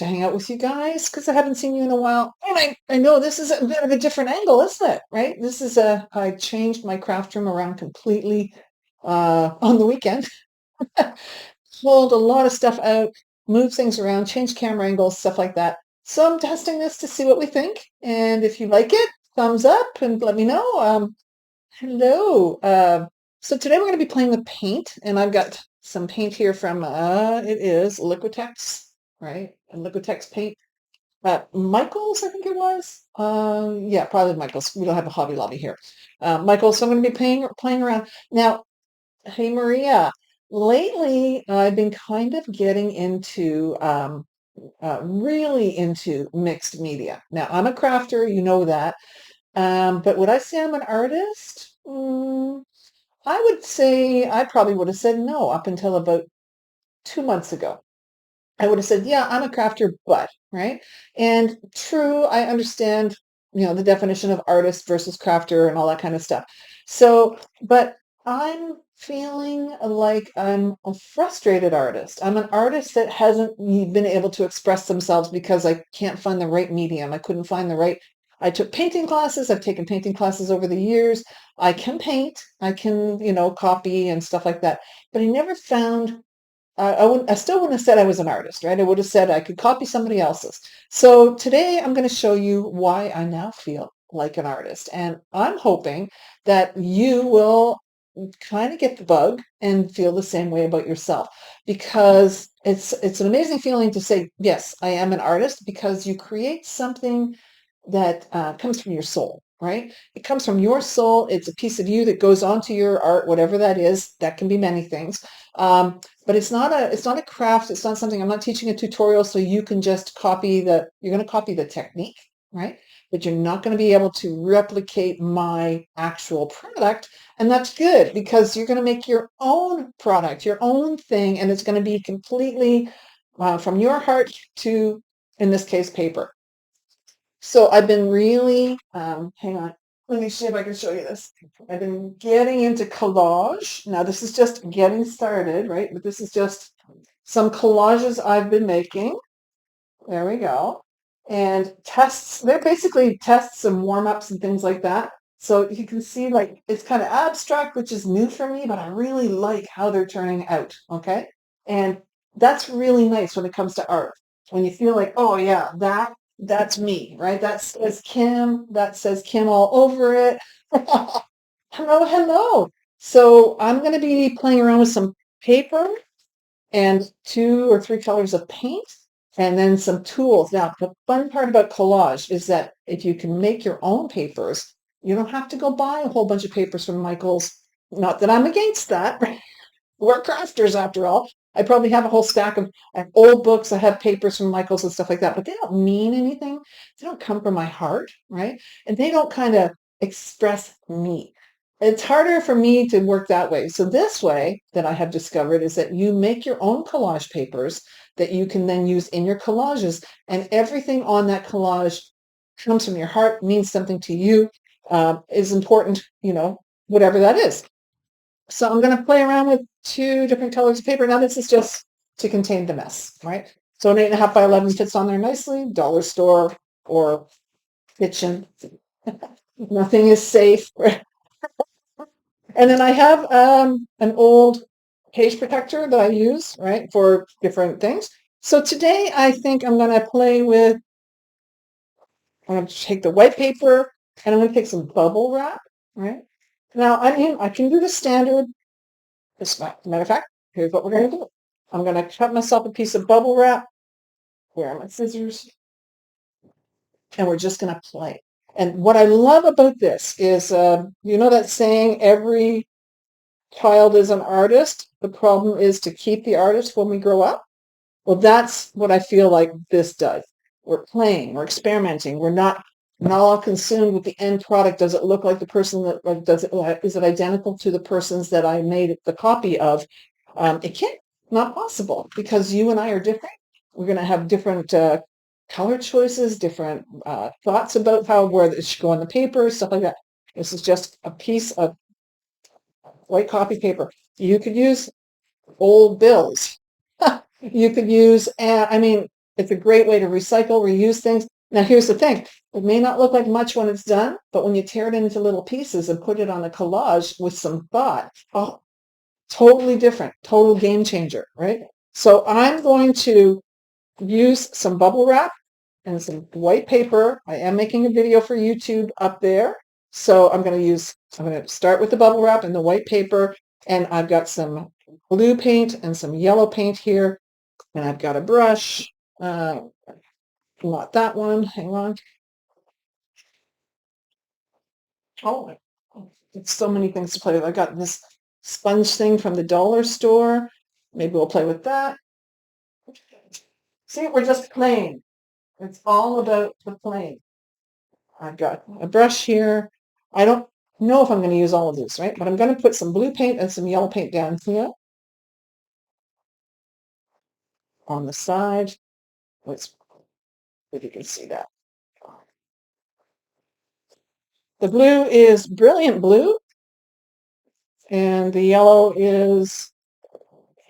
to hang out with you guys because I haven't seen you in a while. And I know this is a bit of a different angle, isn't it? Right? I changed my craft room around completely on the weekend, pulled a lot of stuff out, moved things around, changed camera angles, stuff like that. So I'm testing this to see what we think. And if you like it, thumbs up and let me know. Hello. So today we're going to be playing with paint, and I've got some paint here from it is Liquitex, right? And Liquitex paint. Michael's, I think it was. Yeah, probably Michael's. We don't have a Hobby Lobby here. Michael's. So I'm going to be playing around now. Hey Maria. Lately, I've been kind of getting into really into mixed media. Now I'm a crafter, you know that. But would I say I'm an artist? I would say I probably would have said no up until about 2 months ago. I would have said, yeah, I'm a crafter, but, right? And true, I understand, the definition of artist versus crafter and all that kind of stuff. So, but I'm feeling like I'm a frustrated artist. I'm an artist that hasn't been able to express themselves because I can't find the right medium. I couldn't find the right. I took painting classes. I've taken painting classes over the years. I can paint. I can, copy and stuff like that. But I never found I still wouldn't have said I was an artist, right? I would have said I could copy somebody else's. So today I'm going to show you why I now feel like an artist. And I'm hoping that you will kind of get the bug and feel the same way about yourself, because it's an amazing feeling to say, yes, I am an artist, because you create something that comes from your soul, right? It comes from your soul. It's a piece of you that goes onto your art, whatever that is. That can be many things. But it's not a craft. It's not something. I'm not teaching a tutorial so you can just you're going to copy the technique, right? But you're not going to be able to replicate my actual product. And that's good, because you're going to make your own product, your own thing, and it's going to be completely from your heart to, in this case, paper. So I've been really, hang on, let me see if I can show you this. I've been getting into collage. Now this is just getting started, right? But this is just some collages I've been making. There we go. And tests, they're basically tests and warm-ups and things like that. So you can see, like, it's kind of abstract, which is new for me, but I really like how they're turning out, okay? And that's really nice when it comes to art. When you feel like, oh yeah, that's me, right? That says Kim all over it. Hello, hello. So I'm going to be playing around with some paper and 2 or 3 colors of paint, and then some tools. Now, the fun part about collage is that if you can make your own papers, you don't have to go buy a whole bunch of papers from Michael's. Not that I'm against that. We're crafters after all. I probably have a whole stack of old books. I have papers from Michael's and stuff like that, but they don't mean anything. They don't come from my heart, right? And they don't kind of express me. It's harder for me to work that way. So this way that I have discovered is that you make your own collage papers that you can then use in your collages, and everything on that collage comes from your heart, means something to you, is important, whatever that is. So I'm going to play around with 2 different colors of paper. Now this is just to contain the mess, right? So an 8.5 by 11 fits on there nicely. Dollar store or kitchen. Nothing is safe. And then I have an old page protector that I use, right, for different things. So today I think I'm going to I'm going to take the white paper and I'm going to take some bubble wrap, right? Now, I can do the standard. As a matter of fact, here's what we're going to do. I'm going to cut myself a piece of bubble wrap. Where are my scissors? And we're just going to play. And what I love about this is, that saying, every child is an artist. The problem is to keep the artist when we grow up. Well, that's what I feel like this does. We're playing, we're experimenting. We're not all consumed with the end product. Does it look like the person is it identical to the persons that I made the copy of? It can't, not possible, because you and I are different. We're going to have different color choices, different thoughts about where it should go on the paper, stuff like that. This is just a piece of white copy paper. You could use old bills. You could use, It's a great way to recycle, reuse things. Now, here's the thing. It may not look like much when it's done, but when you tear it into little pieces and put it on a collage with some thought, oh, totally different, total game changer, right? So I'm going to use some bubble wrap and some white paper. I am making a video for YouTube up there. So I'm going to start with the bubble wrap and the white paper. And I've got some blue paint and some yellow paint here. And I've got a brush. Not that one. Hang on. Oh, it's so many things to play with. I got this sponge thing from the dollar store. Maybe we'll play with that. See, we're just playing. It's all about the playing. I've got a brush here. I don't know if I'm going to use all of this, right? But I'm going to put some blue paint and some yellow paint down here on the side. Let's, if you can see that. The blue is Brilliant Blue, and the yellow is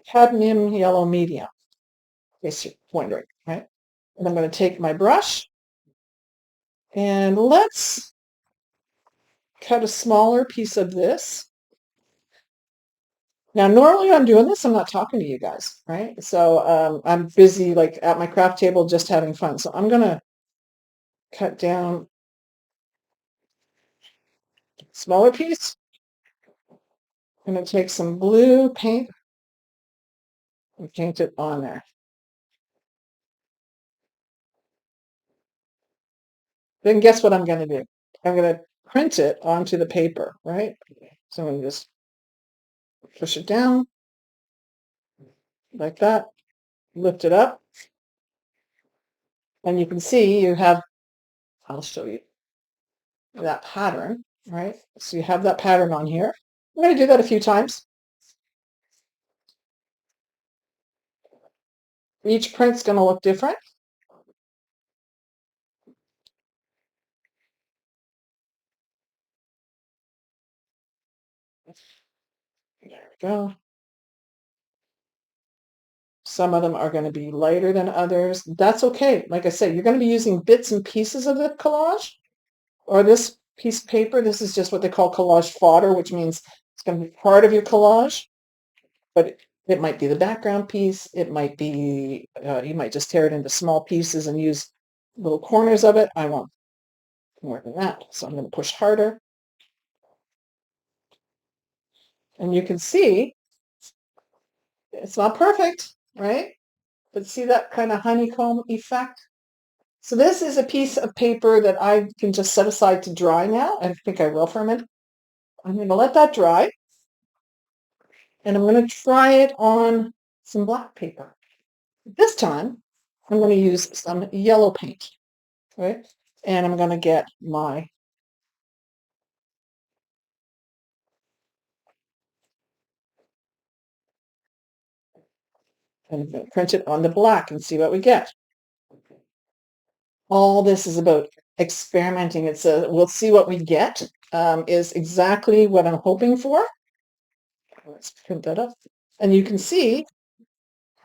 Cadmium Yellow Medium, in case you're wondering, right? And I'm going to take my brush, and let's cut a smaller piece of this. Now, normally when I'm doing this, I'm not talking to you guys, right? So I'm busy like at my craft table just having fun. So I'm going to cut down a smaller piece. I'm going to take some blue paint and paint it on there. Then guess what I'm going to do? I'm going to print it onto the paper, right? So I'm going to just push it down like that, lift it up, and you can see you have, I'll show you that pattern, right? So you have that pattern on here. I'm going to do that a few times. Each print's going to look different. There we go. Some of them are going to be lighter than others. That's okay. Like I said, you're going to be using bits and pieces of the collage or this piece of paper. This is just what they call collage fodder, which means it's going to be part of your collage, but it might be the background piece. It might be, you might just tear it into small pieces and use little corners of it. I want more than that. So I'm going to push harder. And you can see it's not perfect, right? But see that kind of honeycomb effect? So this is a piece of paper that I can just set aside to dry now. I think I will for a minute. I'm going to let that dry. And I'm going to try it on some black paper. This time, I'm going to use some yellow paint, right? And I'm going to get my and I'm going to print it on the black and see what we get. All this is about experimenting. It's a we'll see what we get is exactly what I'm hoping for. Let's print that up. And you can see,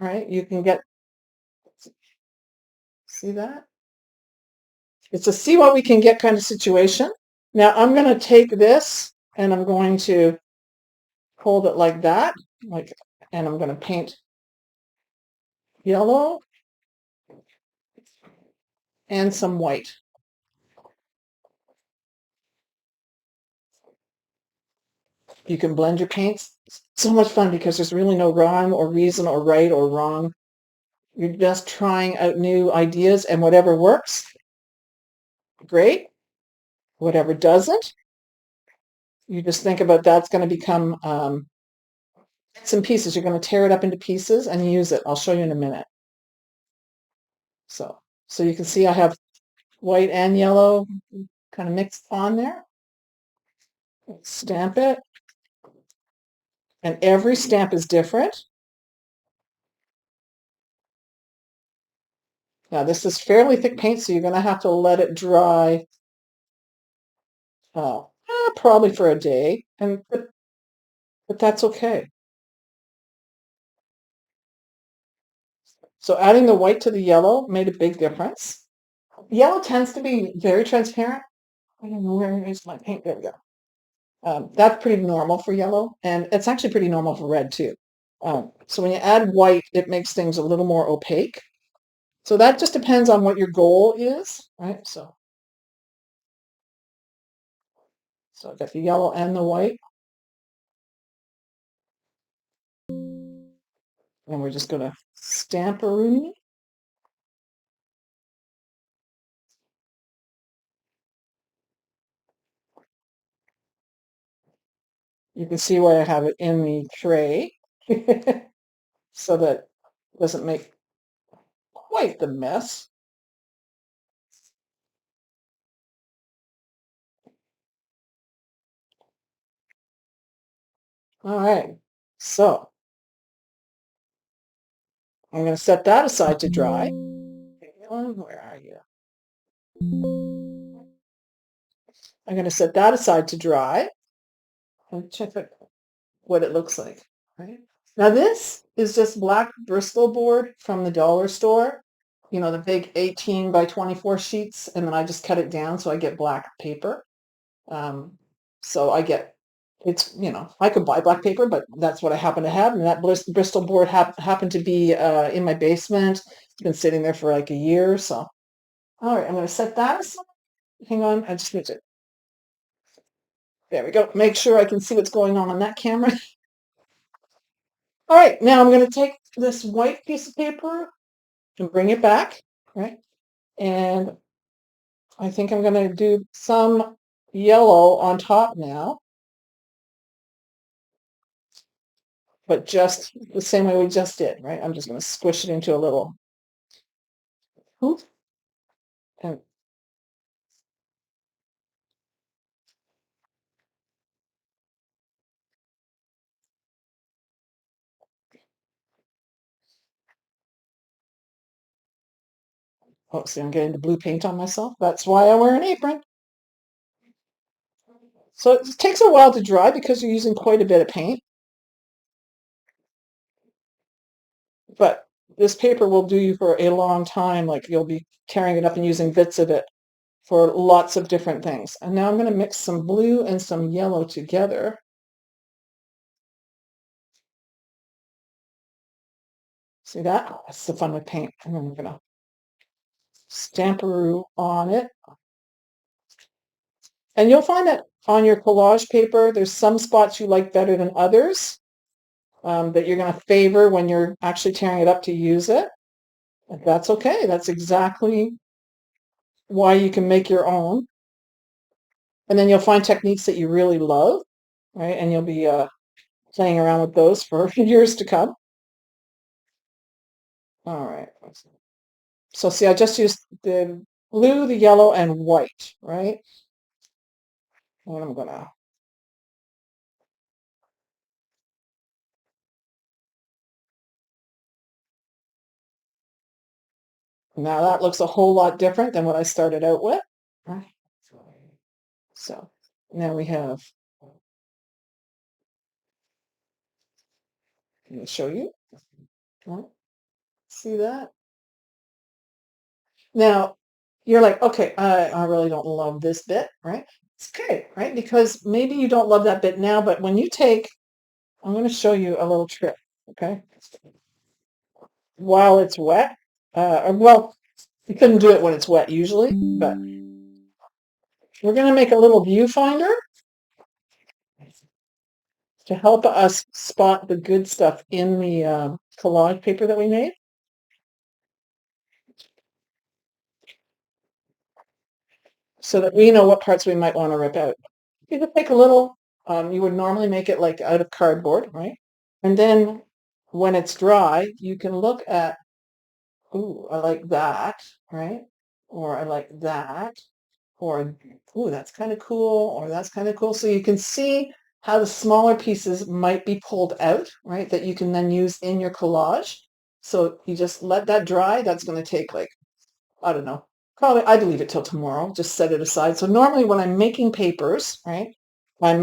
right, you can get, see that? It's a see what we can get kind of situation. Now I'm going to take this and I'm going to hold it like that, like, and I'm going to paint yellow and some white. You can blend your paints. It's so much fun because there's really no rhyme or reason or right or wrong. You're just trying out new ideas, and whatever works, great. Whatever doesn't, you just think about that's going to become some pieces. You're going to tear it up into pieces and use it. I'll show you in a minute. So you can see I have white and yellow kind of mixed on there. Stamp it. And every stamp is different. Now this is fairly thick paint, so you're going to have to let it dry probably for a day, but that's okay. So adding the white to the yellow made a big difference. Yellow tends to be very transparent. I don't know where is my paint. There we go. That's pretty normal for yellow, and it's actually pretty normal for red too. So when you add white, it makes things a little more opaque. So that just depends on what your goal is, right? So I've got the yellow and the white, and we're just going to stamperoo. You can see why I have it in the tray so that it doesn't make quite the mess. All right, so I'm going to set that aside to dry. Where are you? I'm going to set that aside to dry and check what it looks like. Right now, this is just black Bristol board from the dollar store. You know, the big 18 by 24 sheets, and then I just cut it down so I get black paper. So I get I could buy black paper, but that's what I happen to have, and that Bristol board happened to be in my basement. It's been sitting there for like a year, so. All right, I'm going to set that aside. Hang on, I just need to. There we go. Make sure I can see what's going on that camera. All right, now I'm going to take this white piece of paper and bring it back, right? And I think I'm going to do some yellow on top now, but just the same way we just did, right? I'm just going to squish it into a little hoop. And oh, see, I'm getting the blue paint on myself. That's why I wear an apron. So it takes a while to dry because you're using quite a bit of paint. But this paper will do you for a long time. Like you'll be tearing it up and using bits of it for lots of different things. And now I'm going to mix some blue and some yellow together. See that? Oh, that's the fun with paint. And then I'm going to stamperoo on it. And you'll find that on your collage paper, there's some spots you like better than others that you're going to favor when you're actually tearing it up to use it. And that's okay. That's exactly why you can make your own. And then you'll find techniques that you really love, right? And you'll be playing around with those for years to come. All right. So see, I just used the blue, the yellow, and white, right? And I'm gonna. Now that looks a whole lot different than what I started out with. Right. So now we have, let me show you. Right. See that? Now you're like, okay, I really don't love this bit, right? It's okay, right? Because maybe you don't love that bit now, but when you take, I'm going to show you a little trick, okay? While it's wet, well, you couldn't do it when it's wet usually, but we're going to make a little viewfinder to help us spot the good stuff in the collage paper that we made. So that we know what parts we might want to rip out. You could take a little, you would normally make it like out of cardboard, right? And then when it's dry, you can look at, ooh, I like that, right? Or I like that, or, ooh, that's kind of cool, or that's kind of cool. So you can see how the smaller pieces might be pulled out, right? That you can then use in your collage. So you just let that dry. That's going to take like, I don't know, probably I'd leave it till tomorrow, just set it aside. So normally when I'm making papers, right, I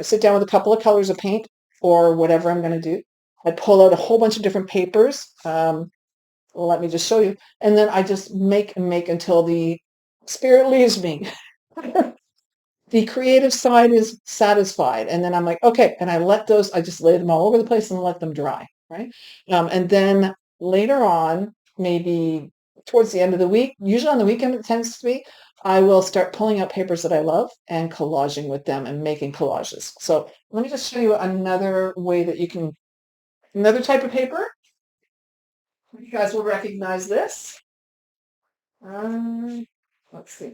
sit down with a couple of colors of paint or whatever I'm going to do. I pull out a whole bunch of different papers. Let me just show you. And then I just make and make until the spirit leaves me. The creative side is satisfied. And then I'm like, okay. And I just lay them all over the place and let them dry. Right. And then later on, maybe towards the end of the week, usually on the weekend it tends to be, I will start pulling out papers that I love and collaging with them and making collages. So let me just show you another way that you can, another type of paper. You guys will recognize this. Let's see.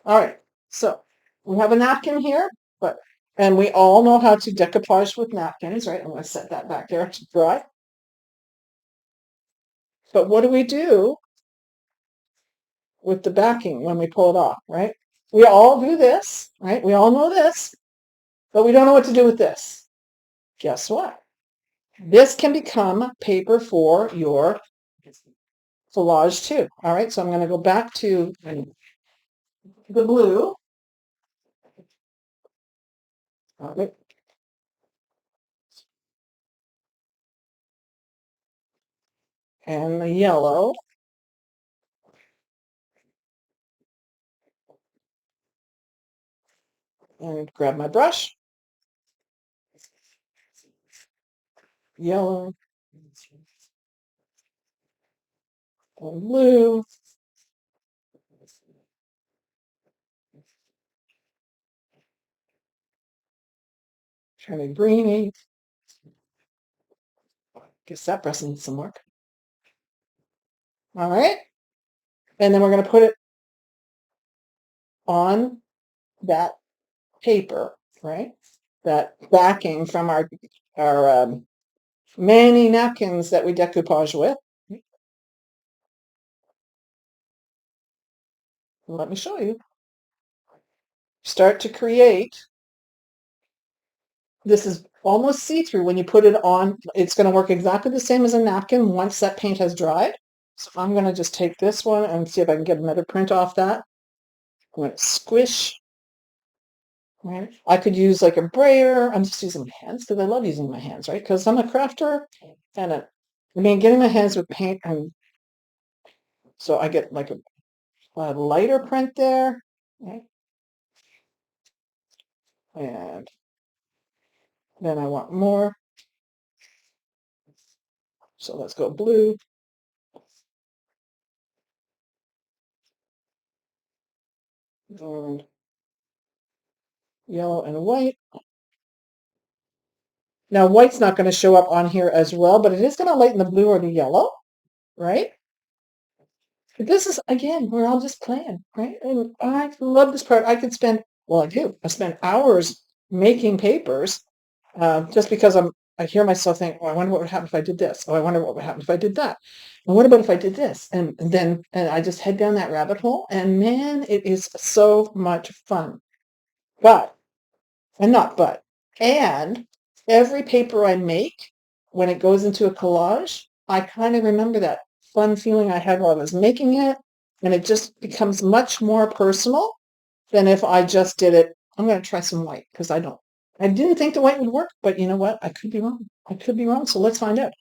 All right. So we have a napkin here, and we all know how to decoupage with napkins, right? I'm going to set that back there to dry. But what do we do with the backing when we pull it off, right? We all do this, right? We all know this, but we don't know what to do with this. Guess what? This can become paper for your collage too. All right, so I'm going to go back to the blue. All right. And the yellow. And grab my brush. Yellow. And blue. Kind of greeny. Guess that brush needs some work. All right. And then we're going to put it on that paper, right? That backing from our many napkins that we decoupage with. Let me show you. Start to create. This is almost see-through when you put it on. It's going to work exactly the same as a napkin once that paint has dried. So I'm going to just take this one and see if I can get another print off that. I'm going to squish. Right? I could use like a brayer. I'm just using my hands because I love using my hands, right? Because I'm a crafter and getting my hands with paint, and so I get like a lighter print there, right? And then I want more. So let's go blue. And yellow and white. Now white's not going to show up on here as well, but it is going to lighten the blue or the yellow, right? This is, again, we're all just playing, right? And I love this part. I could spend, well, I do. I spend hours making papers just because I hear myself think, oh, I wonder what would happen if I did this. Oh, I wonder what would happen if I did that. And what about if I did this? And then I just head down that rabbit hole. And man, it is so much fun. But, and not but, and every paper I make, when it goes into a collage, I kind of remember that fun feeling I had while I was making it. And it just becomes much more personal than if I just did it. I'm going to try some white because I didn't think the white would work, but you know what? I could be wrong. I could be wrong. So let's find out.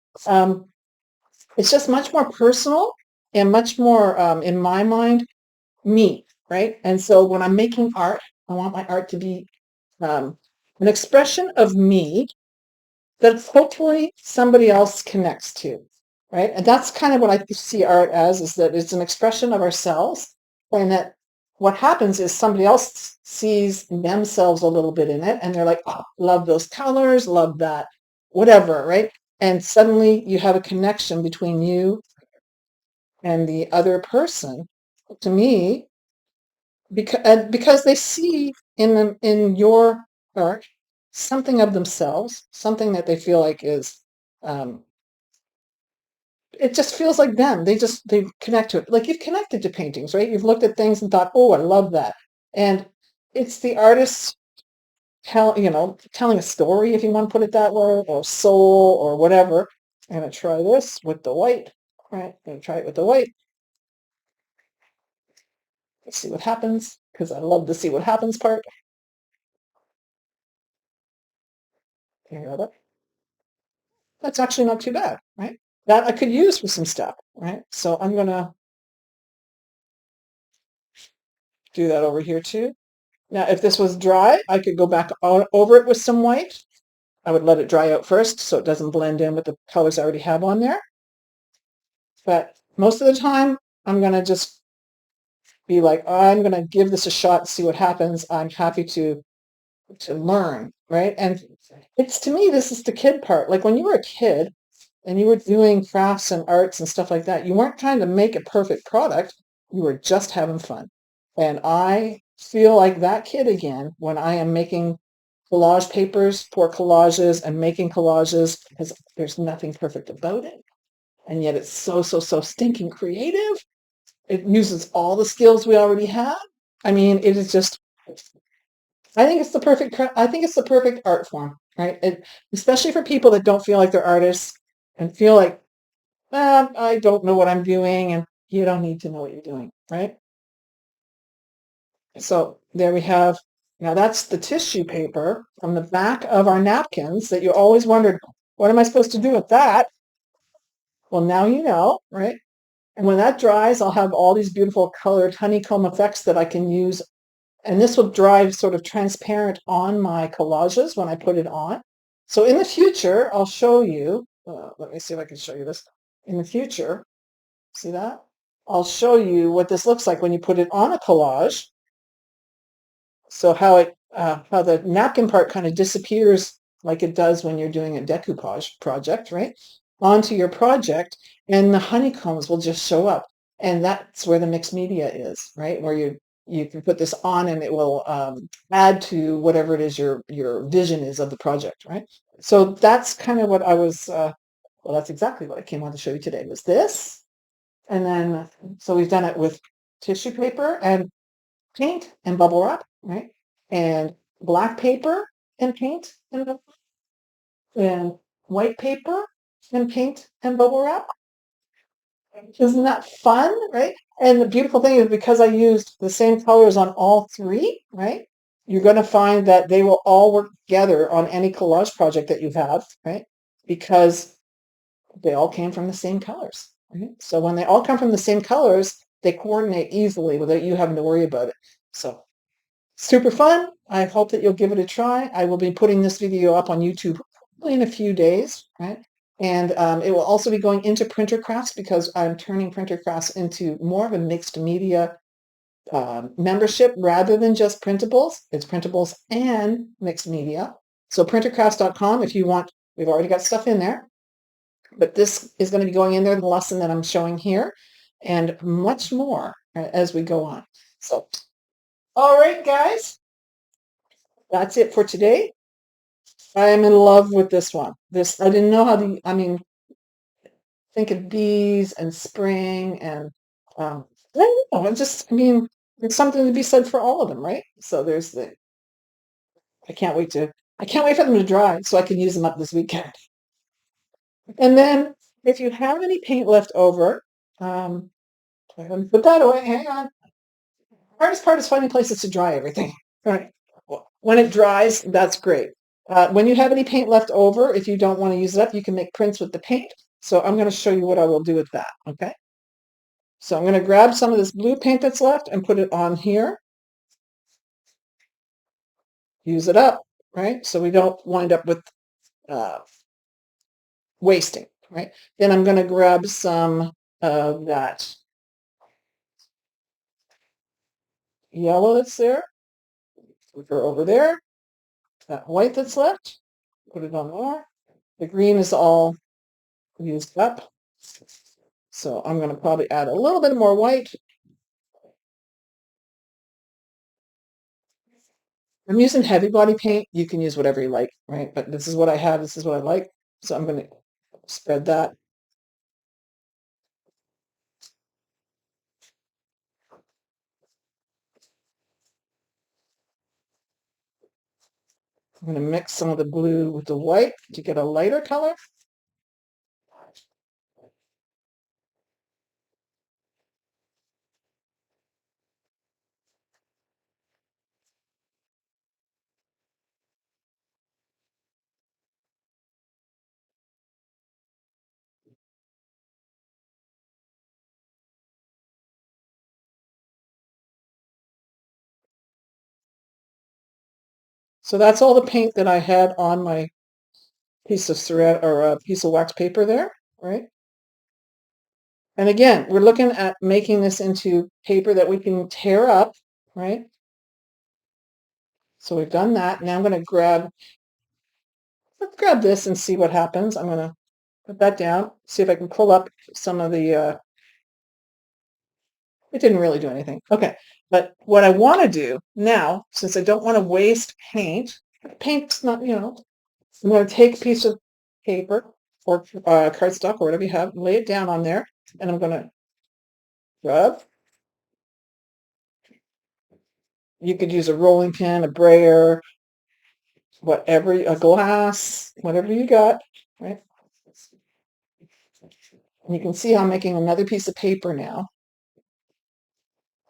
It's just much more personal and much more, in my mind, me, right? And so when I'm making art, I want my art to be an expression of me that hopefully somebody else connects to, right? And that's kind of what I see art as, is that it's an expression of ourselves, and that what happens is somebody else sees themselves a little bit in it, and they're like, oh, love those colors, love that, whatever, right? And suddenly you have a connection between you and the other person. To me, because they see in your art something of themselves, something that they feel like is, um, it just feels like them. They connect to it. Like you've connected to paintings, right? You've looked at things and thought, oh, I love that. And it's the artist telling a story, if you want to put it that way, or soul or whatever. I'm gonna try this with the white. Right? I'm gonna try it with the white. Let's see what happens, because I love the see what happens part. Here we go. That's actually not too bad, right? That I could use for some stuff, right? So I'm gonna do that over here too. Now, if this was dry, I could go back over it with some white. I would let it dry out first so it doesn't blend in with the colors I already have on there. But most of the time, I'm gonna just be like, I'm gonna give this a shot, see what happens. I'm happy to learn, right? And it's to me, this is the kid part. Like when you were a kid and you were doing crafts and arts and stuff like that, you weren't trying to make a perfect product. You were just having fun. And I feel like that kid again when I am making collage papers for collages and making collages because there's nothing perfect about it. And yet it's so, so, so stinking creative. It uses all the skills we already have. I mean, it is just I think it's the perfect I think it's the perfect art form, right? Especially for people that don't feel like they're artists and feel like, I don't know what I'm doing, and you don't need to know what you're doing, right? So there we have, now that's the tissue paper from the back of our napkins that you always wondered, what am I supposed to do with that? Well, now you know, right? And when that dries, I'll have all these beautiful colored honeycomb effects that I can use. And this will dry sort of transparent on my collages when I put it on. So in the future, I'll show you, let me see if I can show you this. In the future, see that? I'll show you what this looks like when you put it on a collage. So how the napkin part kind of disappears like it does when you're doing a decoupage project, right? Onto your project, and the honeycombs will just show up. And that's where the mixed media is, right? Where you can put this on and it will add to whatever it is your vision is of the project, right? So that's kind of what I was, well, that's exactly what I came on to show you today was this. And then, so we've done it with tissue paper and paint and bubble wrap, right? And black paper and paint and white paper and paint and bubble wrap. Isn't that fun, right? And the beautiful thing is because I used the same colors on all three, right? You're going to find that they will all work together on any collage project that you have, right? Because they all came from the same colors. Right? So when they all come from the same colors, they coordinate easily without you having to worry about it. So super fun. I hope that you'll give it a try. I will be putting this video up on YouTube probably in a few days, right? And it will also be going into printer crafts because I'm turning printer crafts into more of a mixed media membership rather than just printables. It's printables and mixed media. So printercrafts.com if you want, we've already got stuff in there, but this is going to be going in there, the lesson that I'm showing here, and much more as we go on. So, all right, guys, that's it for today. I am in love with this one. This, I didn't know how to, I mean, think of bees and spring and, I don't know, I mean, there's something to be said for all of them, right? So there's I can't wait I can't wait for them to dry so I can use them up this weekend. And then if you have any paint left over, I'm gonna put that away. Hang on. Hardest part is finding places to dry everything. Right. Well, when it dries, that's great. When you have any paint left over, if you don't want to use it up, you can make prints with the paint. So I'm going to show you what I will do with that. Okay. So I'm going to grab some of this blue paint that's left and put it on here. Use it up, right? So we don't wind up with uh, wasting, right? Then I'm going to grab some of that yellow that's there. Put her over there. That white that's left. Put it on there. The green is all used up. So I'm going to probably add a little bit more white. I'm using heavy body paint. You can use whatever you like, right? But this is what I have. This is what I like. So I'm going to spread that. I'm going to mix some of the blue with the white to get a lighter color. So that's all the paint that I had on my piece of thread or a piece of wax paper there, right? And again, we're looking at making this into paper that we can tear up, right? So we've done that. Now I'm going to let's grab this and see what happens. I'm going to put that down, see if I can pull up some of the, it didn't really do anything. Okay, but what I want to do now, since I don't want to waste paint's not, I'm going to take a piece of paper or cardstock or whatever you have, lay it down on there, and I'm going to rub. You could use a rolling pin, a brayer, whatever, a glass, whatever you got, right? And you can see I'm making another piece of paper now.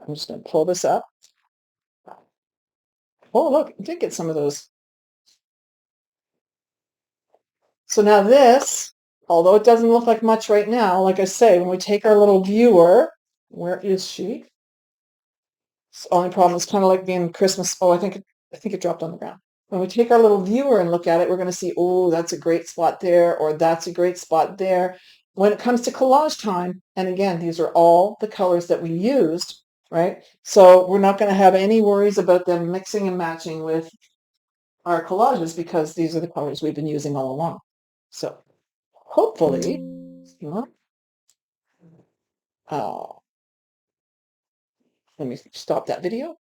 I'm just going to pull this up. Oh, look, I did get some of those. So now this, although it doesn't look like much right now, like I say, when we take our little viewer, where is she? The only problem is kind of like being Christmas. Oh, I think it dropped on the ground. When we take our little viewer and look at it, we're going to see, oh, that's a great spot there, or that's a great spot there. When it comes to collage time, and again, these are all the colors that we used, right? So we're not going to have any worries about them mixing and matching with our collages because these are the colors we've been using all along. So hopefully, uh, let me stop that video.